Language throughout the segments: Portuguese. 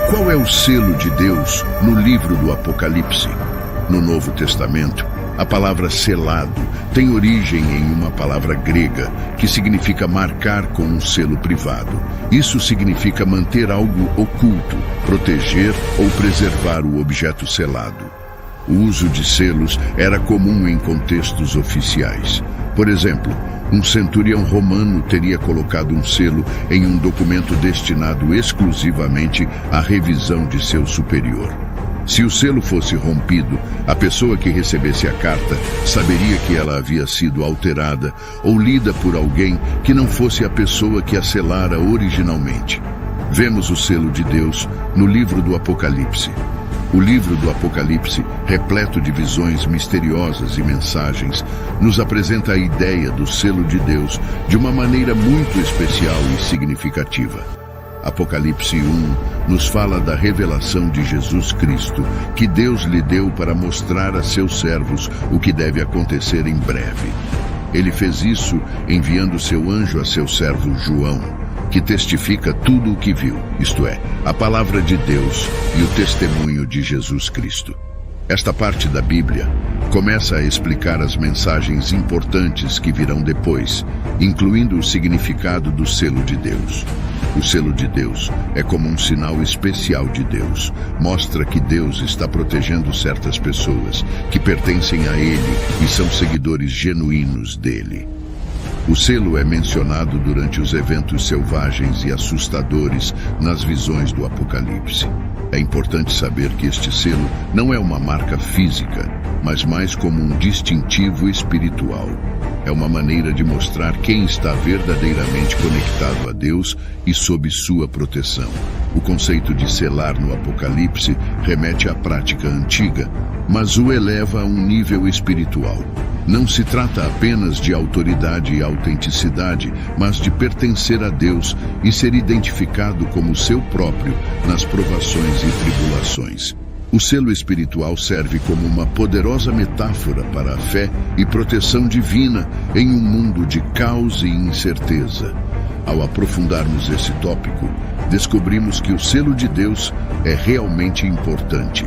Qual é o selo de Deus no livro do Apocalipse? No Novo Testamento, a palavra selado tem origem em uma palavra grega que significa marcar com um selo privado. Isso significa manter algo oculto, proteger ou preservar o objeto selado. O uso de selos era comum em contextos oficiais. Por exemplo, um centurião romano teria colocado um selo em um documento destinado exclusivamente à revisão de seu superior. Se o selo fosse rompido, a pessoa que recebesse a carta saberia que ela havia sido alterada ou lida por alguém que não fosse a pessoa que a selara originalmente. Vemos o selo de Deus no livro do Apocalipse. O livro do Apocalipse, repleto de visões misteriosas e mensagens, nos apresenta a ideia do selo de Deus de uma maneira muito especial e significativa. Apocalipse 1 nos fala da revelação de Jesus Cristo, que Deus lhe deu para mostrar a seus servos o que deve acontecer em breve. Ele fez isso enviando seu anjo a seu servo João, que testifica tudo o que viu, isto é, a palavra de Deus e o testemunho de Jesus Cristo. Esta parte da Bíblia começa a explicar as mensagens importantes que virão depois, incluindo o significado do selo de Deus. O selo de Deus é como um sinal especial de Deus. Mostra que Deus está protegendo certas pessoas que pertencem a Ele e são seguidores genuínos dele. O selo é mencionado durante os eventos selvagens e assustadores nas visões do Apocalipse. É importante saber que este selo não é uma marca física, mas mais como um distintivo espiritual. É uma maneira de mostrar quem está verdadeiramente conectado a Deus e sob sua proteção. O conceito de selar no Apocalipse remete à prática antiga, mas o eleva a um nível espiritual. Não se trata apenas de autoridade e autenticidade, mas de pertencer a Deus e ser identificado como seu próprio nas provações e tribulações. O selo espiritual serve como uma poderosa metáfora para a fé e proteção divina em um mundo de caos e incerteza. Ao aprofundarmos esse tópico, descobrimos que o selo de Deus é realmente importante.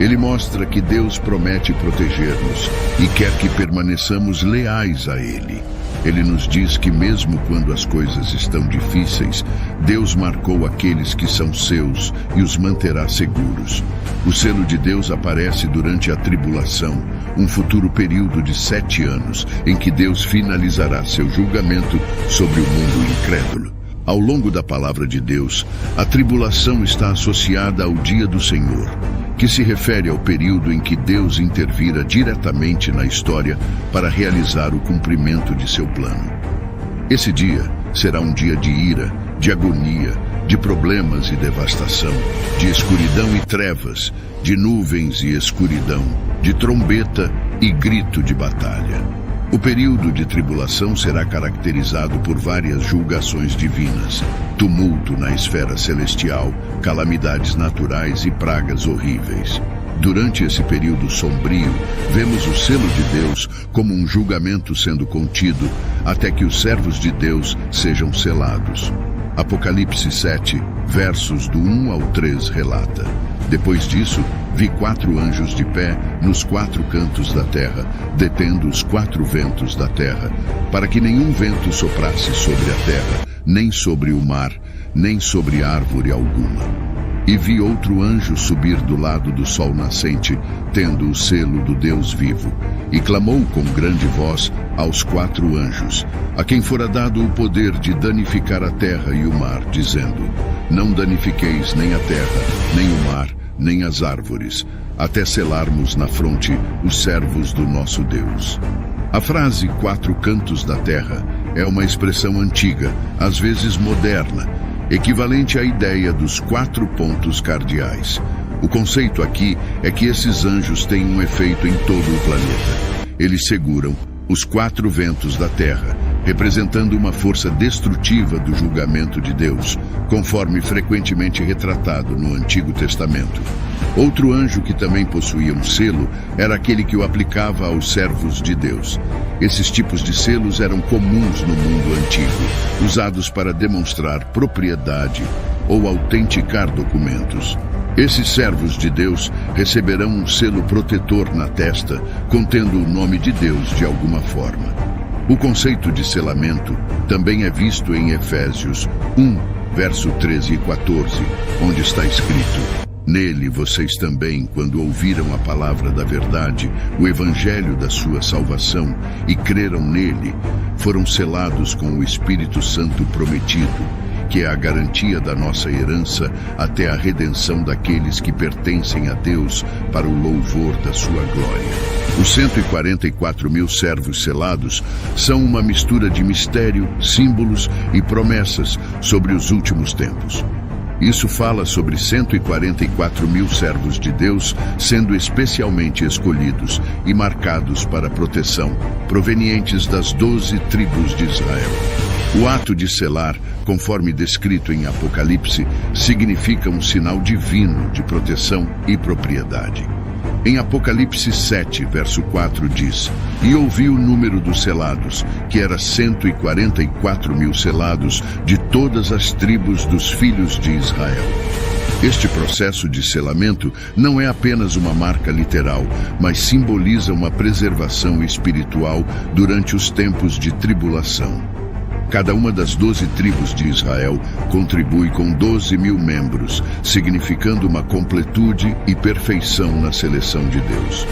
Ele mostra que Deus promete proteger-nos e quer que permaneçamos leais a Ele. Ele nos diz que mesmo quando as coisas estão difíceis, Deus marcou aqueles que são seus e os manterá seguros. O selo de Deus aparece durante a tribulação, um futuro período de 7 anos, em que Deus finalizará seu julgamento sobre o mundo incrédulo. Ao longo da palavra de Deus, a tribulação está associada ao dia do Senhor, que se refere ao período em que Deus intervira diretamente na história para realizar o cumprimento de seu plano. Esse dia será um dia de ira, de agonia, de problemas e devastação, de escuridão e trevas, de nuvens e escuridão, de trombeta e grito de batalha. O período de tribulação será caracterizado por várias julgações divinas, tumulto na esfera celestial, calamidades naturais e pragas horríveis. Durante esse período sombrio, vemos o selo de Deus como um julgamento sendo contido até que os servos de Deus sejam selados. Apocalipse 7, versos do 1 ao 3 relata: Depois disso, vi 4 anjos de pé nos 4 cantos da terra, detendo os 4 ventos da terra, para que nenhum vento soprasse sobre a terra, nem sobre o mar, nem sobre árvore alguma. E vi outro anjo subir do lado do sol nascente, tendo o selo do Deus vivo, e clamou com grande voz aos 4 anjos, a quem fora dado o poder de danificar a terra e o mar, dizendo: Não danifiqueis nem a terra, nem o mar, nem as árvores, até selarmos na fronte os servos do nosso Deus. A frase 4 cantos da terra é uma expressão antiga, às vezes moderna, equivalente à ideia dos 4 pontos cardeais. O conceito aqui é que esses anjos têm um efeito em todo o planeta. Eles seguram os 4 ventos da terra, representando uma força destrutiva do julgamento de Deus, conforme frequentemente retratado no Antigo Testamento. Outro anjo que também possuía um selo era aquele que o aplicava aos servos de Deus. Esses tipos de selos eram comuns no mundo antigo, usados para demonstrar propriedade, ou autenticar documentos. Esses servos de Deus receberão um selo protetor na testa, contendo o nome de Deus de alguma forma. O conceito de selamento também é visto em Efésios 1, verso 13 e 14, onde está escrito: Nele vocês também, quando ouviram a palavra da verdade, o evangelho da sua salvação, e creram nele, foram selados com o Espírito Santo prometido, que é a garantia da nossa herança até a redenção daqueles que pertencem a Deus para o louvor da sua glória. Os 144 mil servos selados são uma mistura de mistério, símbolos e promessas sobre os últimos tempos. Isso fala sobre 144 mil servos de Deus sendo especialmente escolhidos e marcados para proteção, provenientes das 12 tribos de Israel. O ato de selar, conforme descrito em Apocalipse, significa um sinal divino de proteção e propriedade. Em Apocalipse 7, verso 4 diz: E ouvi o número dos selados, que era 144 mil selados de todas as tribos dos filhos de Israel. Este processo de selamento não é apenas uma marca literal, mas simboliza uma preservação espiritual durante os tempos de tribulação. Cada uma das 12 tribos de Israel contribui com 12 mil membros, significando uma completude e perfeição na seleção de Deus.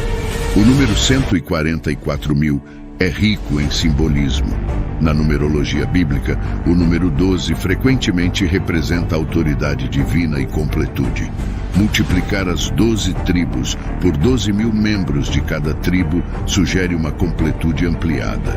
O número 144 mil é rico em simbolismo. Na numerologia bíblica, o número 12 frequentemente representa a autoridade divina e completude. Multiplicar as 12 tribos por 12 mil membros de cada tribo sugere uma completude ampliada.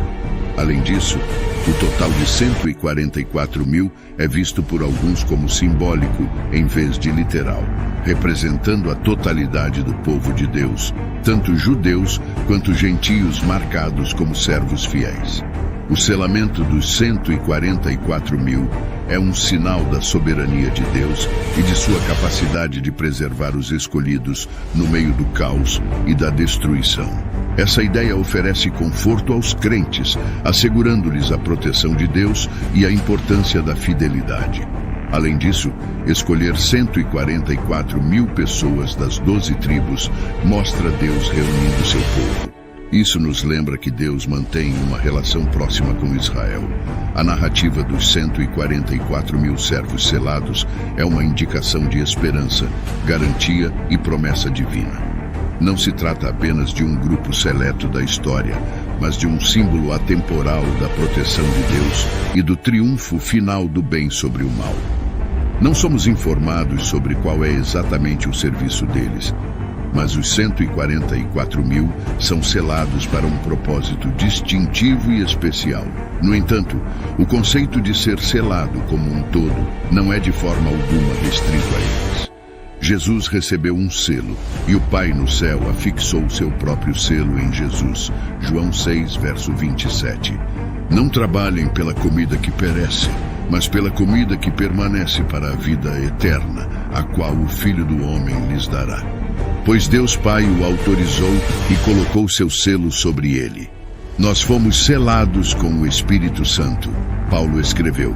Além disso, o total de 144 mil é visto por alguns como simbólico em vez de literal, representando a totalidade do povo de Deus, tanto judeus quanto gentios marcados como servos fiéis. O selamento dos 144 mil é um sinal da soberania de Deus e de sua capacidade de preservar os escolhidos no meio do caos e da destruição. Essa ideia oferece conforto aos crentes, assegurando-lhes a proteção de Deus e a importância da fidelidade. Além disso, escolher 144 mil pessoas das 12 tribos mostra Deus reunindo seu povo. Isso nos lembra que Deus mantém uma relação próxima com Israel. A narrativa dos 144 mil servos selados é uma indicação de esperança, garantia e promessa divina. Não se trata apenas de um grupo seleto da história, mas de um símbolo atemporal da proteção de Deus e do triunfo final do bem sobre o mal. Não somos informados sobre qual é exatamente o serviço deles, mas os 144 mil são selados para um propósito distintivo e especial. No entanto, o conceito de ser selado como um todo não é de forma alguma restrito a eles. Jesus recebeu um selo, e o Pai no céu afixou seu próprio selo em Jesus. João 6, verso 27. Não trabalhem pela comida que perece, mas pela comida que permanece para a vida eterna, a qual o Filho do Homem lhes dará. Pois Deus Pai o autorizou e colocou seu selo sobre ele. Nós fomos selados com o Espírito Santo. Paulo escreveu: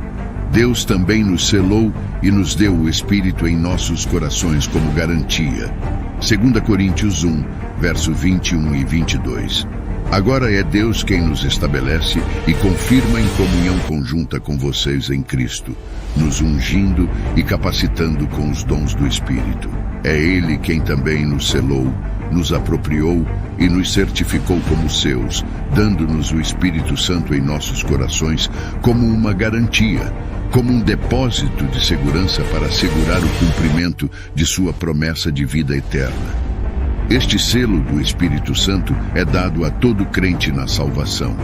Deus também nos selou e nos deu o Espírito em nossos corações como garantia. 2 Coríntios 1, verso 21 e 22. Agora é Deus quem nos estabelece e confirma em comunhão conjunta com vocês em Cristo, nos ungindo e capacitando com os dons do Espírito. É Ele quem também nos selou, nos apropriou e nos certificou como seus, dando-nos o Espírito Santo em nossos corações como uma garantia, como um depósito de segurança para assegurar o cumprimento de sua promessa de vida eterna. Este selo do Espírito Santo é dado a todo crente na salvação.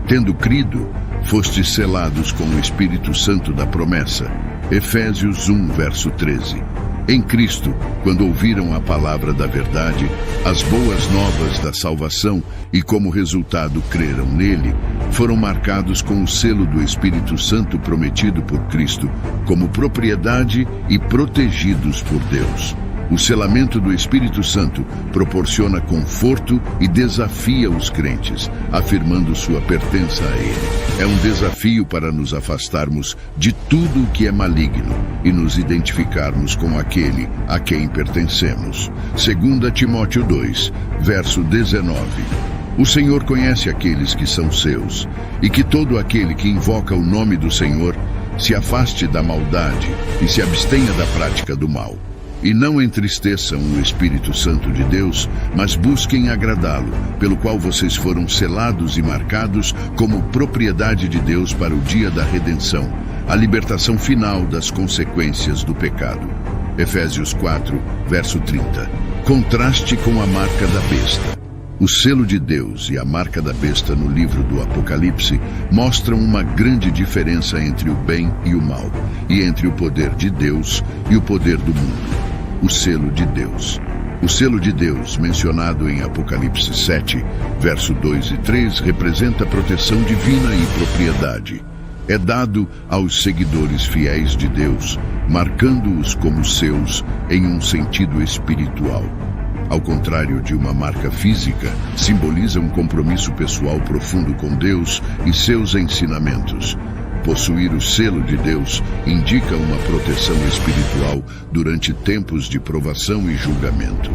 Tendo crido, fostes selados com o Espírito Santo da promessa. Efésios 1, verso 13. Em Cristo, quando ouviram a palavra da verdade, as boas novas da salvação e como resultado creram nele, foram marcados com o selo do Espírito Santo prometido por Cristo, como propriedade e protegidos por Deus. O selamento do Espírito Santo proporciona conforto e desafia os crentes, afirmando sua pertença a Ele. É um desafio para nos afastarmos de tudo o que é maligno e nos identificarmos com aquele a quem pertencemos. 2 Timóteo 2, verso 19. O Senhor conhece aqueles que são seus, e que todo aquele que invoca o nome do Senhor se afaste da maldade e se abstenha da prática do mal. E não entristeçam o Espírito Santo de Deus, mas busquem agradá-lo, pelo qual vocês foram selados e marcados como propriedade de Deus para o dia da redenção, a libertação final das consequências do pecado. Efésios 4, verso 30. Contraste com a marca da besta. O selo de Deus e a marca da besta no livro do Apocalipse mostram uma grande diferença entre o bem e o mal, e entre o poder de Deus e o poder do mundo. O selo de Deus. O selo de Deus, mencionado em Apocalipse 7, verso 2 e 3, representa proteção divina e propriedade. É dado aos seguidores fiéis de Deus, marcando-os como seus em um sentido espiritual. Ao contrário de uma marca física, simboliza um compromisso pessoal profundo com Deus e seus ensinamentos. Possuir o selo de Deus indica uma proteção espiritual durante tempos de provação e julgamento.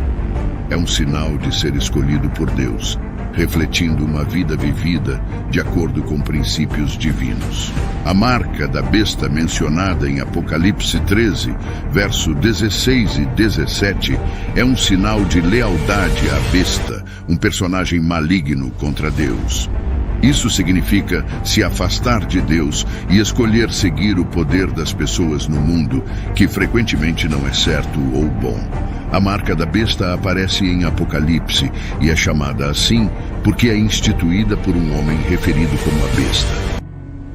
É um sinal de ser escolhido por Deus, refletindo uma vida vivida de acordo com princípios divinos. A marca da besta mencionada em Apocalipse 13, verso 16 e 17, é um sinal de lealdade à besta, um personagem maligno contra Deus. Isso significa se afastar de Deus e escolher seguir o poder das pessoas no mundo, que frequentemente não é certo ou bom. A marca da besta aparece em Apocalipse e é chamada assim porque é instituída por um homem referido como a besta.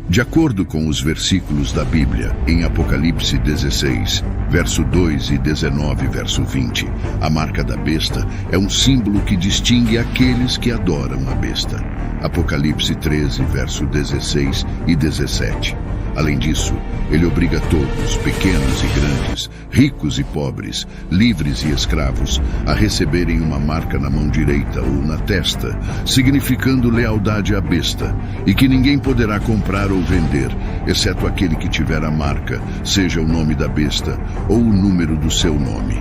De acordo com os versículos da Bíblia, em Apocalipse 16, verso 2 e 19, verso 20, a marca da besta é um símbolo que distingue aqueles que adoram a besta. Apocalipse 13, verso 16 e 17. Além disso, ele obriga todos, pequenos e grandes, ricos e pobres, livres e escravos, a receberem uma marca na mão direita ou na testa, significando lealdade à besta, e que ninguém poderá comprar ou vender, exceto aquele que tiver a marca, seja o nome da besta ou o número do seu nome.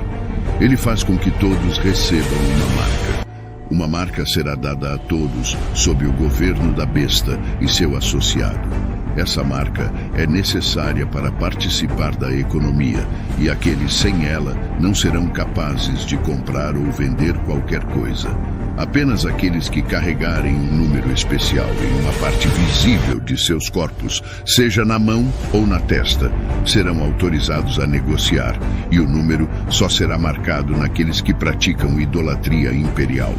Ele faz com que todos recebam uma marca. Uma marca será dada a todos sob o governo da besta e seu associado. Essa marca é necessária para participar da economia, e aqueles sem ela não serão capazes de comprar ou vender qualquer coisa. Apenas aqueles que carregarem um número especial em uma parte visível de seus corpos, seja na mão ou na testa, serão autorizados a negociar, e o número só será marcado naqueles que praticam idolatria imperial.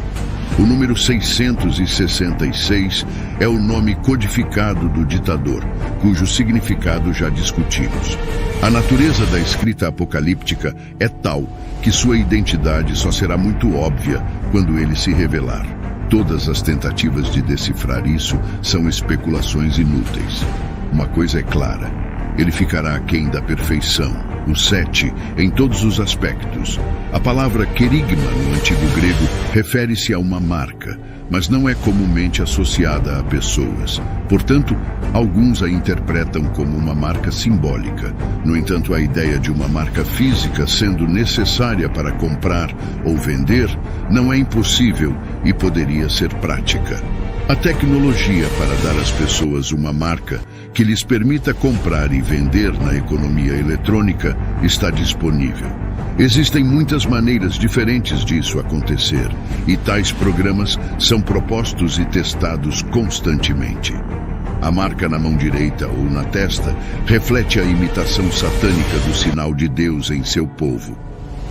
O número 666 é o nome codificado do ditador, cujo significado já discutimos. A natureza da escrita apocalíptica é tal que sua identidade só será muito óbvia quando ele se revelar. Todas as tentativas de decifrar isso são especulações inúteis. Uma coisa é clara: ele ficará aquém da perfeição, o 7, em todos os aspectos. A palavra querigma no antigo grego refere-se a uma marca, mas não é comumente associada a pessoas. Portanto, alguns a interpretam como uma marca simbólica. No entanto, a ideia de uma marca física sendo necessária para comprar ou vender não é impossível e poderia ser prática. A tecnologia para dar às pessoas uma marca que lhes permita comprar e vender na economia eletrônica está disponível. Existem muitas maneiras diferentes disso acontecer, e tais programas são propostos e testados constantemente. A marca na mão direita ou na testa reflete a imitação satânica do sinal de Deus em seu povo.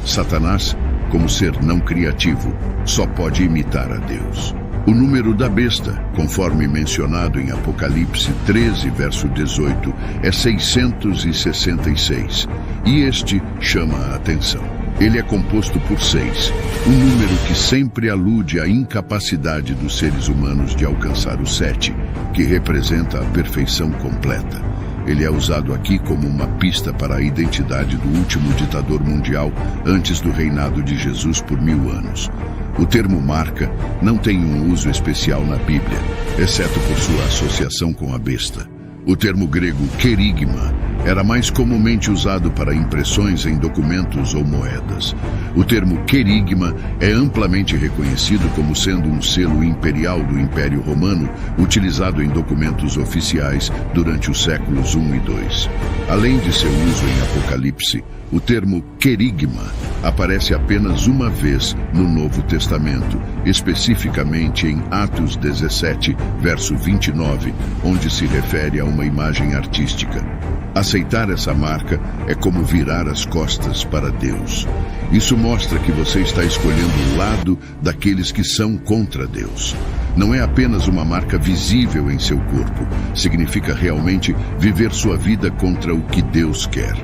Satanás, como ser não criativo, só pode imitar a Deus. O número da besta, conforme mencionado em Apocalipse 13, verso 18, é 666, e este chama a atenção. Ele é composto por 6, um número que sempre alude à incapacidade dos seres humanos de alcançar o 7, que representa a perfeição completa. Ele é usado aqui como uma pista para a identidade do último ditador mundial antes do reinado de Jesus por 1000 anos. O termo marca não tem um uso especial na Bíblia, exceto por sua associação com a besta. O termo grego querigma era mais comumente usado para impressões em documentos ou moedas. O termo querigma é amplamente reconhecido como sendo um selo imperial do Império Romano, utilizado em documentos oficiais durante os séculos I e II. Além de seu uso em Apocalipse, o termo querigma aparece apenas uma vez no Novo Testamento, especificamente em Atos 17, verso 29, onde se refere a uma imagem artística. Aceitar essa marca é como virar as costas para Deus. Isso mostra que você está escolhendo o lado daqueles que são contra Deus. Não é apenas uma marca visível em seu corpo, significa realmente viver sua vida contra o que Deus quer.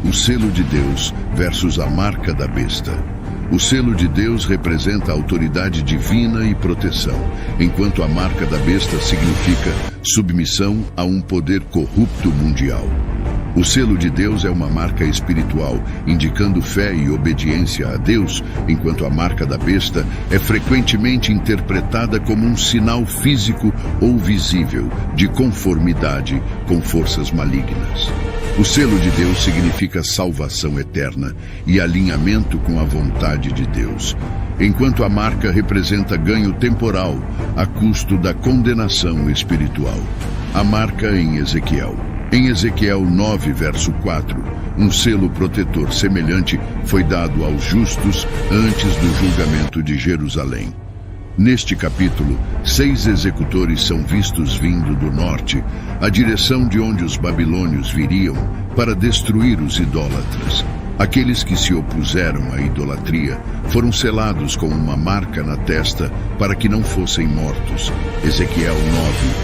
O selo de Deus versus a marca da besta. O selo de Deus representa a autoridade divina e proteção, enquanto a marca da besta significa submissão a um poder corrupto mundial. O selo de Deus é uma marca espiritual, indicando fé e obediência a Deus, enquanto a marca da besta é frequentemente interpretada como um sinal físico ou visível de conformidade com forças malignas. O selo de Deus significa salvação eterna e alinhamento com a vontade de Deus, enquanto a marca representa ganho temporal a custo da condenação espiritual. A marca em Ezequiel. Em Ezequiel 9, verso 4, um selo protetor semelhante foi dado aos justos antes do julgamento de Jerusalém. Neste capítulo, 6 executores são vistos vindo do norte, a direção de onde os babilônios viriam para destruir os idólatras. Aqueles que se opuseram à idolatria foram selados com uma marca na testa para que não fossem mortos. Ezequiel 9,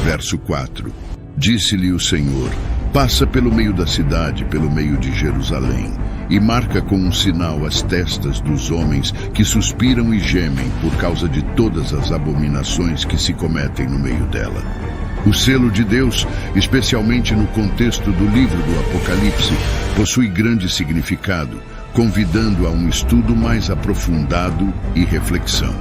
verso 4. Disse-lhe o Senhor: passa pelo meio da cidade, pelo meio de Jerusalém, e marca com um sinal as testas dos homens que suspiram e gemem por causa de todas as abominações que se cometem no meio dela. O selo de Deus, especialmente no contexto do livro do Apocalipse, possui grande significado, convidando a um estudo mais aprofundado e reflexão.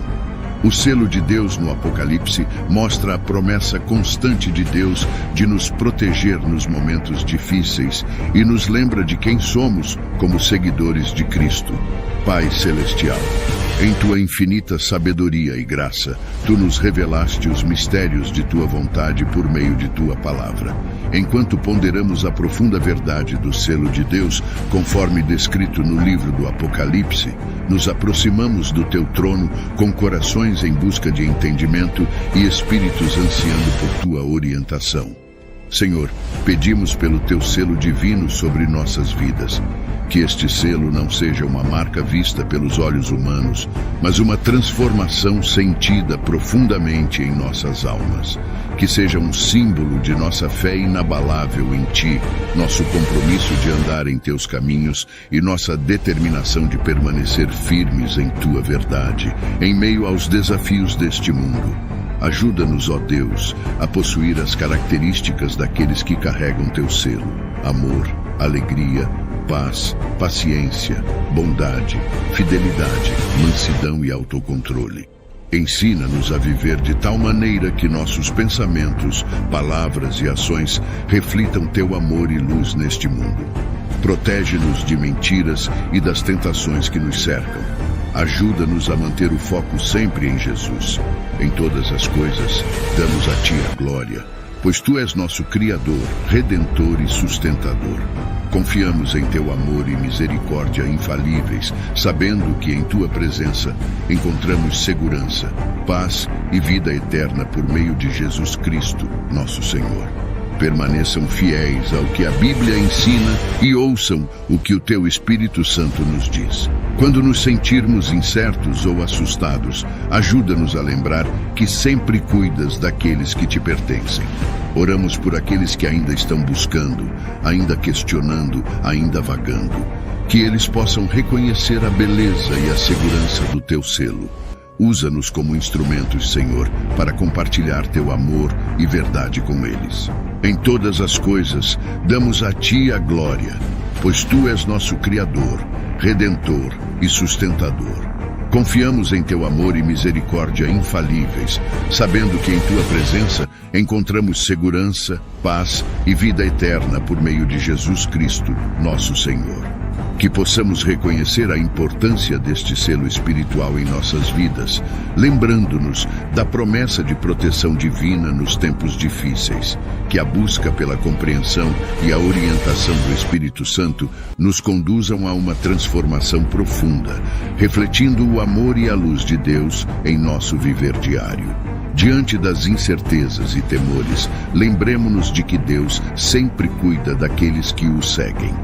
O selo de Deus no Apocalipse mostra a promessa constante de Deus de nos proteger nos momentos difíceis e nos lembra de quem somos como seguidores de Cristo. Pai Celestial, em tua infinita sabedoria e graça, tu nos revelaste os mistérios de tua vontade por meio de tua palavra. Enquanto ponderamos a profunda verdade do selo de Deus, conforme descrito no livro do Apocalipse, nos aproximamos do teu trono com corações em busca de entendimento e espíritos ansiando por tua orientação. Senhor, pedimos pelo teu selo divino sobre nossas vidas. Que este selo não seja uma marca vista pelos olhos humanos, mas uma transformação sentida profundamente em nossas almas. Que seja um símbolo de nossa fé inabalável em Ti, nosso compromisso de andar em Teus caminhos e nossa determinação de permanecer firmes em Tua verdade, em meio aos desafios deste mundo. Ajuda-nos, ó Deus, a possuir as características daqueles que carregam Teu selo: amor, alegria, paz, paciência, bondade, fidelidade, mansidão e autocontrole. Ensina-nos a viver de tal maneira que nossos pensamentos, palavras e ações reflitam Teu amor e luz neste mundo. Protege-nos de mentiras e das tentações que nos cercam. Ajuda-nos a manter o foco sempre em Jesus. Em todas as coisas, damos a Ti a glória, pois Tu és nosso Criador, Redentor e Sustentador. Confiamos em Teu amor e misericórdia infalíveis, sabendo que em Tua presença encontramos segurança, paz e vida eterna por meio de Jesus Cristo, nosso Senhor. Permaneçam fiéis ao que a Bíblia ensina e ouçam o que o Teu Espírito Santo nos diz. Quando nos sentirmos incertos ou assustados, ajuda-nos a lembrar que sempre cuidas daqueles que Te pertencem. Oramos por aqueles que ainda estão buscando, ainda questionando, ainda vagando. Que eles possam reconhecer a beleza e a segurança do Teu selo. Usa-nos como instrumentos, Senhor, para compartilhar Teu amor e verdade com eles. Em todas as coisas, damos a Ti a glória, pois Tu és nosso Criador, Redentor e Sustentador. Confiamos em Teu amor e misericórdia infalíveis, sabendo que em Tua presença encontramos segurança, paz e vida eterna por meio de Jesus Cristo, nosso Senhor. Que possamos reconhecer a importância deste selo espiritual em nossas vidas, lembrando-nos da promessa de proteção divina nos tempos difíceis. Que a busca pela compreensão e a orientação do Espírito Santo nos conduzam a uma transformação profunda, refletindo o amor e a luz de Deus em nosso viver diário. Diante das incertezas e temores, lembremo-nos de que Deus sempre cuida daqueles que o seguem.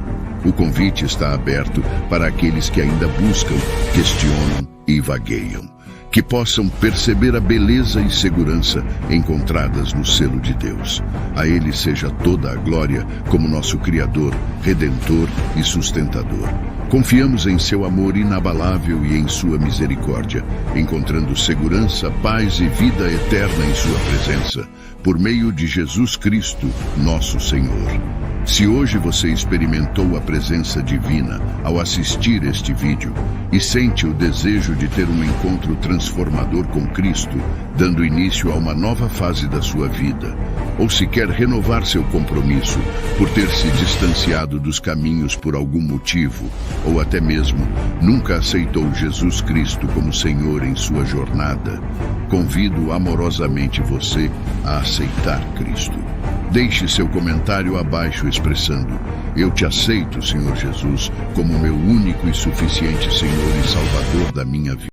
O convite está aberto para aqueles que ainda buscam, questionam e vagueiam. Que possam perceber a beleza e segurança encontradas no selo de Deus. A Ele seja toda a glória como nosso Criador, Redentor e Sustentador. Confiamos em Seu amor inabalável e em Sua misericórdia, encontrando segurança, paz e vida eterna em Sua presença, por meio de Jesus Cristo, nosso Senhor. Se hoje você experimentou a presença divina ao assistir este vídeo e sente o desejo de ter um encontro transformador com Cristo, dando início a uma nova fase da sua vida, ou se quer renovar seu compromisso por ter se distanciado dos caminhos por algum motivo, ou até mesmo nunca aceitou Jesus Cristo como Senhor em sua jornada, convido amorosamente você a aceitar Cristo. Deixe seu comentário abaixo expressando: eu te aceito, Senhor Jesus, como meu único e suficiente Senhor e Salvador da minha vida.